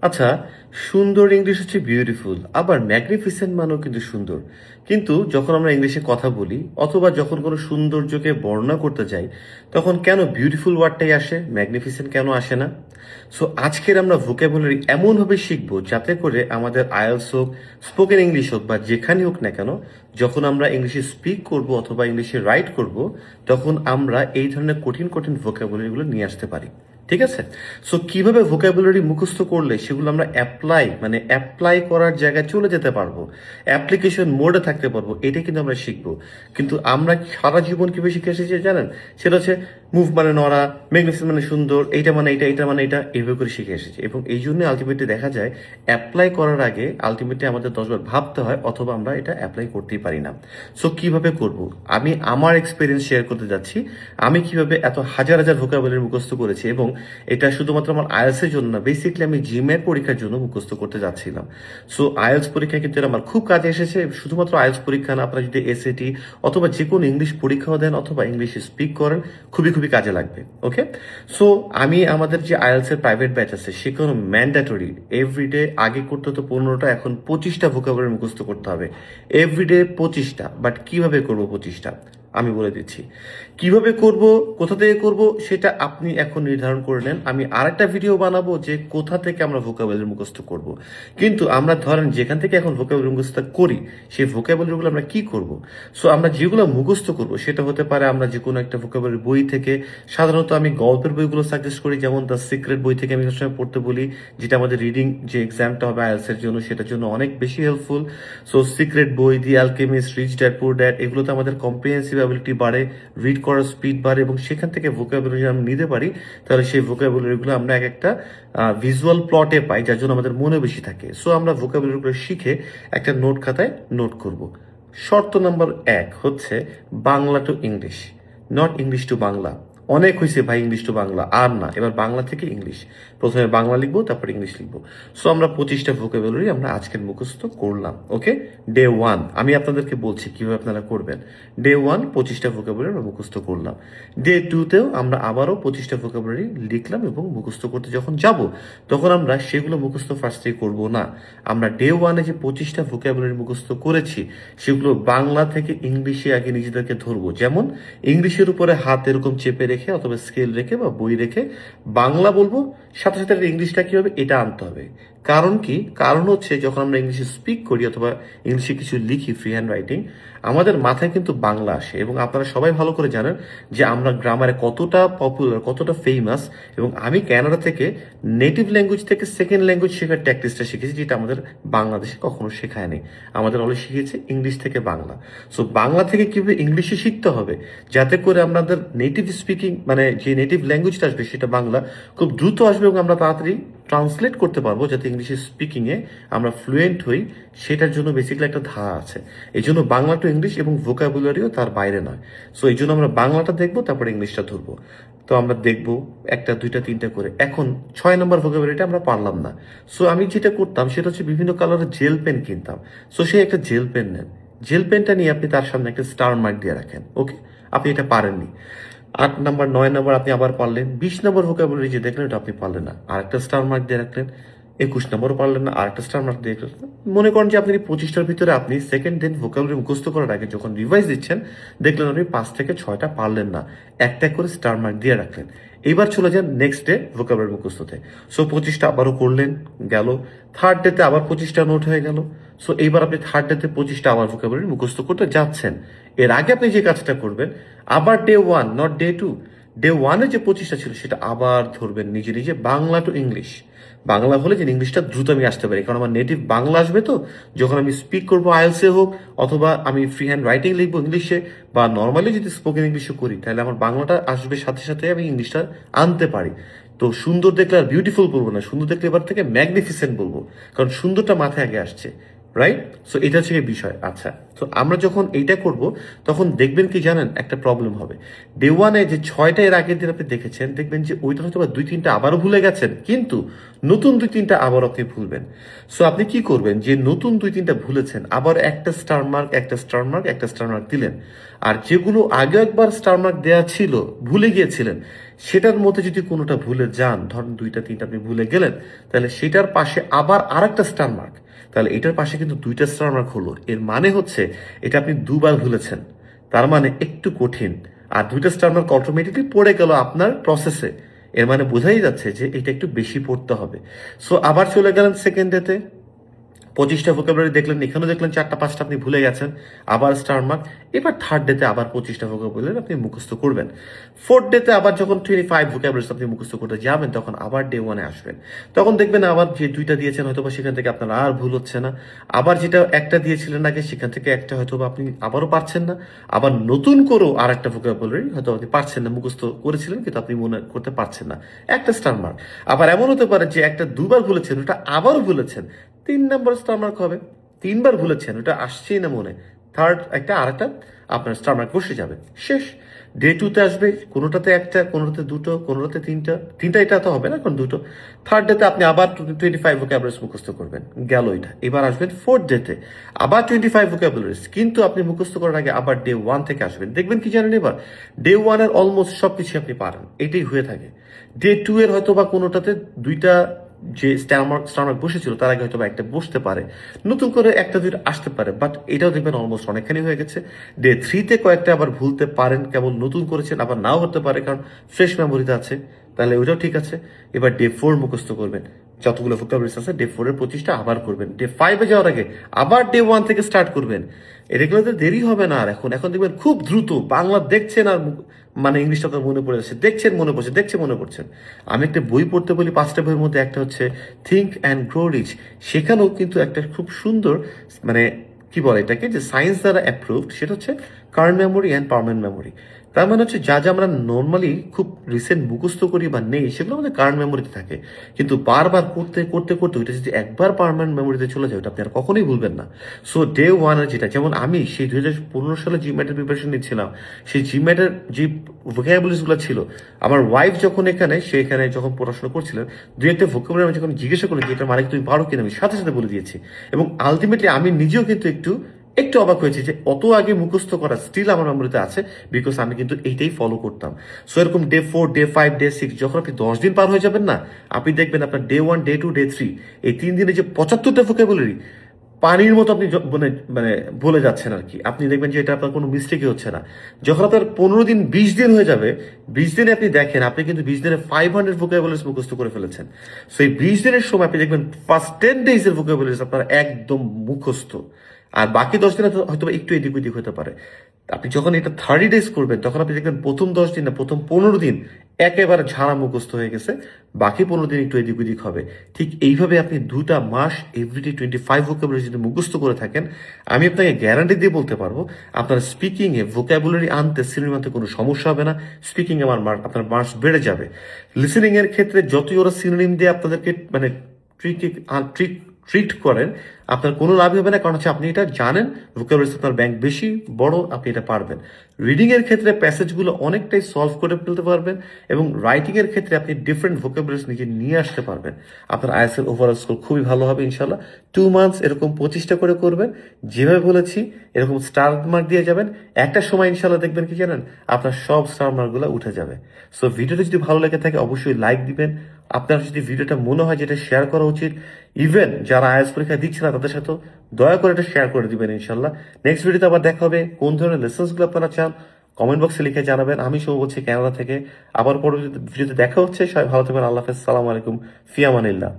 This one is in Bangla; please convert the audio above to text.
আচ্ছা, সুন্দর ইংলিশ হচ্ছে বিউটিফুল, আবার ম্যাগনিফিসেন্ট মানেও কিন্তু সুন্দর। কিন্তু যখন আমরা ইংলিশে কথা বলি অথবা যখন কোনো সৌন্দর্যকে বর্ণনা করতে যাই, তখন কেন বিউটিফুল ওয়ার্ডটাই আসে, ম্যাগনিফিসেন্ট কেন আসে না? সো আজকের আমরা ভোকাবুলারি এমনভাবে শিখবো যাতে করে আমাদের আইএলস হোক, স্পোকেন ইংলিশ হোক বা যেখানে হোক না কেন, যখন আমরা ইংলিশে স্পিক করব অথবা ইংলিশে রাইট করব, তখন আমরা এই ধরনের কঠিন কঠিন ভোকাবুলারিগুলো নিয়ে আসতে পারি। ঠিক আছে? সো কিভাবে ভোকাবুলারি মুখস্থ করলে সেগুলো আমরা অ্যাপ্লাই করার জায়গায় চলে যেতে পারবো, অ্যাপ্লিকেশন মোডে থাকতে পারবো, এটাই কিন্তু আমরা শিখবো। কিন্তু আমরা সারা জীবন কিভাবে শিখে এসেছি জানেন? সেটা হচ্ছে মুভ মানে নড়া, ম্যাগনিফিসেন্ট মানে সুন্দর, এইটা মানে এটা, এটা মানে এটা, এইভাবে করে শিখে এসেছি। এবং এই জন্য আলটিমেটলি দেখা যায় অ্যাপ্লাই করার আগে আলটিমেটলি আমাদের 10 বার ভাবতে হয়, অথবা আমরা এটা অ্যাপ্লাই করতেই পারি না। সো কিভাবে করব? আমি আমার এক্সপিরিয়েন্স শেয়ার করতে যাচ্ছি। আমি কিভাবে এত হাজার হাজার ভোকাবুলারি মুখস্থ করেছি, এবং এটা শুধুমাত্র আমার আইএলস এর জন্য না, বেসিক্যালি আমি জিমের পরীক্ষার জন্য মুখস্থ করতে যাচ্ছিলাম। সো আইএলস পরীক্ষা কিন্তু এটা আমার খুব কাজে এসেছে। শুধুমাত্র আইএলস পরীক্ষা না, আপনারা যদি এসএটি অথবা যে কোনো ইংলিশ পরীক্ষাও দেন অথবা ইংলিশ স্পিক করেন, খুবই খুবই কাজে লাগবে। ওকে, সো আমি আমাদের যে আইএলস এর প্রাইভেট ব্যাচ আছে সেখানে ম্যান্ডেটরি এভরিডে, আগে করতে হতো 15টা, এখন 25টা ভোকাবুলারি মুখস্থ করতে হবে এভরিডে, 25টা। বাট কিভাবে করবো 25টা আমি বলে দিচ্ছি। কিভাবে করব, কোথা থেকে করব, সেটা আপনি এখন নির্ধারণ করে নেন। আমি আরেকটা ভিডিও বানাবো যে কোথা থেকে আমরা ভোকাবুলারি মুখস্থ করব। কিন্তু আমরা ধরেন যেখান থেকে এখন ভোকাবুলারি মুখস্থ করি, সেই ভোকাবুলারিগুলো আমরা কি করব? সো আমরা যেগুলো মুখস্থ করব সেটা হতে পারে আমরা যে কোনো একটা ভোকাবুলারি বই থেকে। সাধারণত আমি গল্পের বইগুলো সাজেস্ট করি, যেমন দ্য সিক্রেট বই থেকে আমি সবসময় পড়তে বলি, যেটা আমাদের রিডিং যে এক্সামটা হবে আইএলস এর জন্য সেটার জন্য অনেক বেশি হেল্পফুল। সো সিক্রেট বই, দি অ্যালকেমিস্ট, রিচ ড্যাড পুর ড্যাড, এগুলোতে আমাদের কম্প্রিহেন্সিভ অ্যাবিলিটি বাড়ে, রিড করার স্পিড বাড়ে, এবং সেখান থেকে ভোকাবুলারি আমরা নিতে পারি। তাহলে সেই ভোকাবুলারিগুলো আমরা এক একটা ভিজুয়াল প্লটে পাই, যার জন্য আমাদের মনে বেশি থাকে। সো আমরা ভোকাবুলারিগুলো শিখে একটা নোট খাতায় নোট করব। শর্ত নাম্বার 1 হচ্ছে Bangla to English, not English to Bangla. অনেক হয়েছে ভাই ইংলিশ টু বাংলা, আর না, এবার বাংলা থেকে ইংলিশ। প্রথমে বাংলা লিখবো, তারপর ইংলিশ লিখবো। সো আমরা 25টা ভোকাবুলারি আমরা আজকের মুখস্থ করলাম। ওকে, ডে 1 আমি আপনাদেরকে বলছি কিভাবে আপনারা করবেন। ডে 1 25টা ভোকাবুলারি আমরা মুখস্থ করলাম। ডে 2তেও আমরা আবারও 25টা ভোকাবুলারি লিখলাম, এবং মুখস্থ করতে যখন যাব তখন আমরা সেগুলো মুখস্থ ফার্স্টে করব না। আমরা ডে 1-এ যে 25টা ভোকাবুলারি মুখস্থ করেছি সেগুলো বাংলা থেকে ইংলিশে আগে নিজেদেরকে ধরবো। যেমন ইংলিশের উপরে হাত এরকম চেপে রেখে অথবা স্কেল রেখে বা বই রেখে বাংলা বলবো, সাথে সাথে ইংলিশটা কি হবে এটা আনতে হবে। কারণ কি? কারণ হচ্ছে যখন আমরা ইংলিশে স্পিক করি অথবা ইংলিশে কিছু লিখি ফ্রি হ্যান্ড রাইটিং, আমাদের মাথায় কিন্তু বাংলা আসে। এবং আপনারা সবাই ভালো করে জানেন যে আমরা গ্রামারে কতটা পপুলার, কতটা ফেমাস। এবং আমি কানাডা থেকে নেটিভ ল্যাঙ্গুয়েজ থেকে সেকেন্ড ল্যাঙ্গুয়েজ শেখার ট্যাকটিসটা শিখেছি, যেটা আমাদের বাংলাদেশে কখনো শেখায়নি। আমাদের অলরেডি শিখেছে ইংলিশ থেকে বাংলা। সো বাংলা থেকে কিভাবে ইংলিশে শিখতে হবে, যাতে করে আমাদের নেটিভ স্পিকিং মানে যে নেটিভ ল্যাঙ্গুয়েজটা আসবে সেটা বাংলা খুব দ্রুত আসবে, এবং আমরা তাড়াতাড়ি ট্রান্সলেট করতে পারবো, যাতে ইংলিশে স্পিকিংয়ে আমরা ফ্লুয়েন্ট হই। সেটার জন্য বেসিক্যালি একটা ধারা আছে। এই জন্য বাংলা টু ইংলিশ এবং ভোকাবুলারিও তার বাইরে নয়। সো এই জন্য আমরা বাংলাটা দেখবো, তারপর ইংলিশটা ধরবো। তো আমরা দেখবো একটা, দুইটা, তিনটা করে। এখন 6 নম্বর ভোকাবুলারিটা আমরা পারলাম না। সো আমি যেটা করতাম সেটা হচ্ছে বিভিন্ন কালারের জেল পেন কিনতাম। সো সে একটা জেল পেন নেন, জেল পেনটা নিয়ে আপনি তার সামনে একটা স্টার মার্ক দিয়ে রাখেন। ওকে, আপনি এটা পারেননি। 8 নম্বর, 9 নম্বর আপনি আবার পারলেন। 20 নম্বর ভোকাবুলারি যে দেখলেন ওটা আপনি পারলেন না, আরেকটা স্টার মার্ক দিয়ে রাখলেন। 21 নম্বরও পারলেন না, আরেকটা স্টার মার্ক দিয়ে রাখলেন। মনে করেন যে আপনি 25টার ভিতরে আপনি সেকেন্ড দিন ভোকাবুলারি মুখস্থ করার আগে যখন রিভাইজ দিচ্ছেন, দেখলেন আপনি 5 থেকে 6টা পারলেন না, একটা করে স্টার মার্ক দিয়ে রাখলেন। এইবার চলে যান নেক্সট ডে ভোকাবুলারি মুখস্থতে। সো 25টা আবারও করলেন, গেল। থার্ড ডেতে আবার 25টা নোট হয়ে গেল। সো এইবার আপনি থার্ড ডেতে 25টা আবার ভোকাবুলারি মুখস্থ করতে যাচ্ছেন। এর আগে আপনি যে কাজটা করবেন, আবার ডে 1 নট ডে 2, ডে 1-এ যে 25টা ছিল সেটা আবার ধরবেন নিজে নিজে, বাংলা টু ইংলিশ। বাংলা হলে যে ইংলিশটা দ্রুত আমি আসতে পারি, কারণ আমার নেটিভ বাংলা আসবে। তো যখন আমি স্পিক করবো আইএলসে হোক, অথবা আমি ফ্রি হ্যান্ড রাইটিং লিখবো ইংলিশে, বা নর্মালি যদি স্পোকেন ইংলিশে করি, তাহলে আমার বাংলাটা আসবে, সাথে সাথে আমি ইংলিশটা আনতে পারি। তো সুন্দর দেখলে আর বিউটিফুল বলবো না, সুন্দর দেখলে এবার থেকে ম্যাগনিফিসেন্ট বলবো, কারণ সুন্দরটা মাথায় আগে আসছে। রাইট? সো এটা হচ্ছে গিয়ে বিষয়। আচ্ছা, তো আমরা যখন এইটা করব তখন দেখবেন কি জানেন, একটা প্রবলেম হবে। ডে ওয়ানে যে 6টা এর আগের দিন আপনি দেখেছেন, দেখবেন যে ওইটা হয়তো বা 2-3টা আবারও ভুলে গেছেন, কিন্তু নতুন 2-3টা আবার আপনি ভুলবেন। সো আপনি কি করবেন, যে নতুন 2-3টা ভুলেছেন আবার একটা স্টার মার্ক, একটা স্টার মার্ক, একটা স্টার মার্ক দিলেন। আর যেগুলো আগে একবার স্টার মার্ক দেওয়া ছিল, ভুলে গিয়েছিলেন, সেটার মধ্যে যদি কোনোটা ভুলে যান, ধরেন 2টা 3টা আপনি ভুলে গেলেন, তাহলে সেটার পাশে আবার আরেকটা স্টার মার্ক, তাহলে এটার পাশে কিন্তু 2টা স্টার মার্ক হলো। এর মানে হচ্ছে এটা আপনি দুবার ভুলেছেন, তার মানে একটু কঠিন। আর 2টা স্টার মার্ক অটোমেটিকলি পড়ে গেল আপনার প্রসেসে। এর মানে বোঝাই যাচ্ছে যে এটা একটু বেশি পড়তে হবে। সো আবার চলে গেলেন সেকেন্ড ডেতে, 25টা ভোকাবুলারি দেখলেন, এখানেও দেখলেন 4টা 5টা আপনি ভুলে গেছেন, আবার স্টার মার্ক। এবার থার্ড ডেতে আবার 25টা ভোকাবুলারি আপনি মুখস্থ করবেন। ফোর্থ ডেতে আবার যখন 25 ভোকাবুলারি আপনি মুখস্থ করতে যাবেন, তখন আবার ডে ওয়ানে আসবেন। তখন দেখবেন আবার যে 2টা দিয়েছেন হয়তো বা সেখান থেকে আপনার আর ভুল হচ্ছে না। আবার যেটা একটা দিয়েছিলেন আগে, সেখান থেকে একটা হয়তো বা আপনি আবারও পারছেন না। আবার নতুন করেও আর একটা ভোকাবুলারি হয়তো আপনি পারছেন না, মুখস্থ করেছিলেন কিন্তু আপনি মনে করতে পারছেন না, একটা স্টার মার্ক। আবার এমন হতে পারে যে একটা দুবার ভুলেছেন, ওটা আবারও ভুলেছেন, 3 নম্বর স্টার মার্ক হবে। 3বার ভুলেছেন, ওটা আসছেই না মনে, থার্ড একটা আরেকটা আপনার স্টার মার্ক বসে যাবে, শেষ। ডে টুতে আসবে, কোনোটাতে একটা, কোনোটাতে দুটো, কোনোটাতে তিনটা, তিনটা এটা তো হবে না, এখন দুটো। থার্ড ডেতে আপনি আবার 25 ভোকাবুলারিজ মুখস্থ করবেন, গেল এটা। এবার আসবেন ফোর্থ ডেতে, আবার 25 ভোকাবুলারিজ, কিন্তু আপনি মুখস্থ করার আগে আবার ডে ওয়ান থেকে আসবেন। দেখবেন কি জানেন, এবার ডে ওয়ানের অলমোস্ট সবকিছু আপনি পারেন, এটাই হয়ে থাকে। ডে টু এর হয়তো বা কোনোটাতে 2টা যে স্টার মার্ক বসেছিল তার আগে হয়তো বা একটা বসতে পারে, নতুন করে 1-2টা আসতে পারে, বাট এটাও দেখবেন অলমোস্ট অনেকখানি হয়ে গেছে। ডে থ্রিতে কয়েকটা আবার ভুলতে পারেন, কেবল নতুন করেছেন, আবার নাও হতে পারে কারণ ফ্রেশ মেমোরিতে আছে, তাহলে ওইটাও ঠিক আছে। এবার ডে ফোর মুখস্থ করবেন, যতগুলো ভোকাবুলারিজ আছে ডে ফোরের 25টা আবার করবেন। ডে ফাইভে যাওয়ার আগে আবার ডে ওয়ান থেকে স্টার্ট করবেন। এগুলোতে দেরি হবে না আর। এখন এখন দেখবেন খুব দ্রুত বাংলা দেখছেন আর মানে ইংলিশটা তো মনে পড়ে যাচ্ছে, দেখছেন মনে পড়ছে, দেখছে মনে পড়ছেন। আমি একটা বই পড়তে বলি, 5টা বইয়ের মধ্যে একটা হচ্ছে থিঙ্ক অ্যান্ড গ্রো রিচ। সেখানেও কিন্তু একটা খুব সুন্দর, মানে কি বলে এটাকে, যে সায়েন্স দ্বারা অ্যাপ্রুভড, সেটা হচ্ছে Karn memory and permanent memory. তার মানে হচ্ছে যা যা আমরা নর্মালি খুব রিসেন্ট মুখস্থ করি বা নেই, সেগুলো আমাদের কার্ন মেমোরিতে থাকে, কিন্তু বারবার করতে করতে করতে ওইটা যদি একবার পার্মানেন্ট মেমোরিতে চলে যায়, ওটা আপনি আর কখনোই ভুলবেন না। সো ডে ওয়ানের যেটা, যেমন আমি সেই 2015 সালে জিম্যাটের প্রিপারেশন নিচ্ছিলাম, সেই জিম্যাটের যে ভোকাবুলারিজগুলো ছিল, আমার ওয়াইফ যখন এখানে, সে এখানে যখন পড়াশোনা করছিলেন, দুই একটা ভোকাবুলারি আমি যখন জিজ্ঞাসা করি যে এটা মানে তুমি পারো কিনা, আমি সাথে সাথে বলে দিয়েছি। এবং আলটিমেটলি আমি নিজেও কিন্তু একটু একটু অবাক হয়েছি যে অত আগে মুখস্থ করা স্টিল আমার মেমোরিতে আছে, বিকজ আমি কিন্তু এইটাই ফলো করতাম। সো এরকম day four, day five, day six, যখন আপনি 10 দিন পার হয়ে যাবেন না, আপনি দেখবেন আপনার day one, day two, day three, এই 3 দিনে যে 75টা ভোকাবুলারি পানির মতো আপনি মানে মানে বলে যাচ্ছেন আর কি। আপনি দেখবেন যে এটা আপনার কোনো মিস্টেকই হচ্ছে না। যখন আপনার 15 দিন, 20 দিন হয়ে যাবে, 20 দিনে আপনি দেখেন আপনি কিন্তু 20 দিনে 500 ভোকাবুলারিজ মুখস্থ করে ফেলেছেন। সো এই 20 দিনের সময় আপনি দেখবেন ফার্স্ট 10 days এর ভোকাবুলারিজ আপনার একদম মুখস্থ। আর বাকি 10 দিনে হয়তো বা একটু এদিক ওদিক হতে পারে। আপনি যখন এটা 30 days করবেন, তখন আপনি দেখবেন প্রথম 10 দিন না, প্রথম 15 দিন একেবারে ঝাড়া মুখস্থ হয়ে গেছে, বাকি 15 দিন একটু এদিক ওদিক হবে। ঠিক এইভাবে আপনি 2টা মাস এভরিডে 25 ভোকাবুলারি যদি মুখস্থ করে থাকেন, আমি আপনাকে গ্যারান্টি দিয়ে বলতে পারবো আপনার স্পিকিংয়ে ভোকাবুলারি আনতে, সিনোনিম আনতে কোনো সমস্যা হবে না। স্পিকিং আমার আপনার মার্কস বেড়ে যাবে। লিসেনিং এর ক্ষেত্রে যতই ওরা সিনোনিম দিয়ে আপনাদেরকে মানে ট্রিক ট্রিক ট্রিট করেন, আপনার কোনো লাভই হবে না, কারণ হচ্ছে আপনি এটা জানেন, ভোকাবুলারি আপনার ব্যাংক বেশি বড়, আপনি এটা পারবেন। রিডিং এর ক্ষেত্রে প্যাসেজগুলো অনেকটাই সলভ করে ফেলতে পারবেন, এবং রাইটিং এর ক্ষেত্রে আপনি ডিফারেন্ট ভোকাবুলারিজ নিজে নিয়ে আসতে পারবেন। আপনার আইএলটিএস ওভারঅল স্কোর খুবই ভালো হবে ইনশাল্লাহ। 2 মান্থস এরকম 25টা করে করবেন, যেভাবে বলেছি এরকম স্টার মার্ক দিয়ে যাবেন। একটা সময় ইনশাল্লাহ দেখবেন কি জানেন, আপনার সব স্টার মার্কগুলো উঠে যাবে। সো ভিডিওটা যদি ভালো লেগে থাকে অবশ্যই লাইক দিবেন। আপনার যদি ভিডিওটা মনে হয় যেটা শেয়ার করা উচিত, ইভেন যারা আইএলটিএস পরীক্ষা দিচ্ছে না তাদের সাথে দয়া করে এটা শেয়ার করে দিবেন ইনশাল্লাহ। নেক্সট ভিডিওতে আবার দেখা হবে। কোন ধরনের লেসন্সগুলো আপনারা চান কমেন্ট বক্সে লিখে জানাবেন। আমি শুভ বলছি কানাডা থেকে। আবার পরবর্তী ভিডিওতে দেখা হচ্ছে। সবাই ভালো থাকবেন। আল্লাহ হাফেজ। সালাম আলাইকুম। ফিয়ামানিল্লাহ।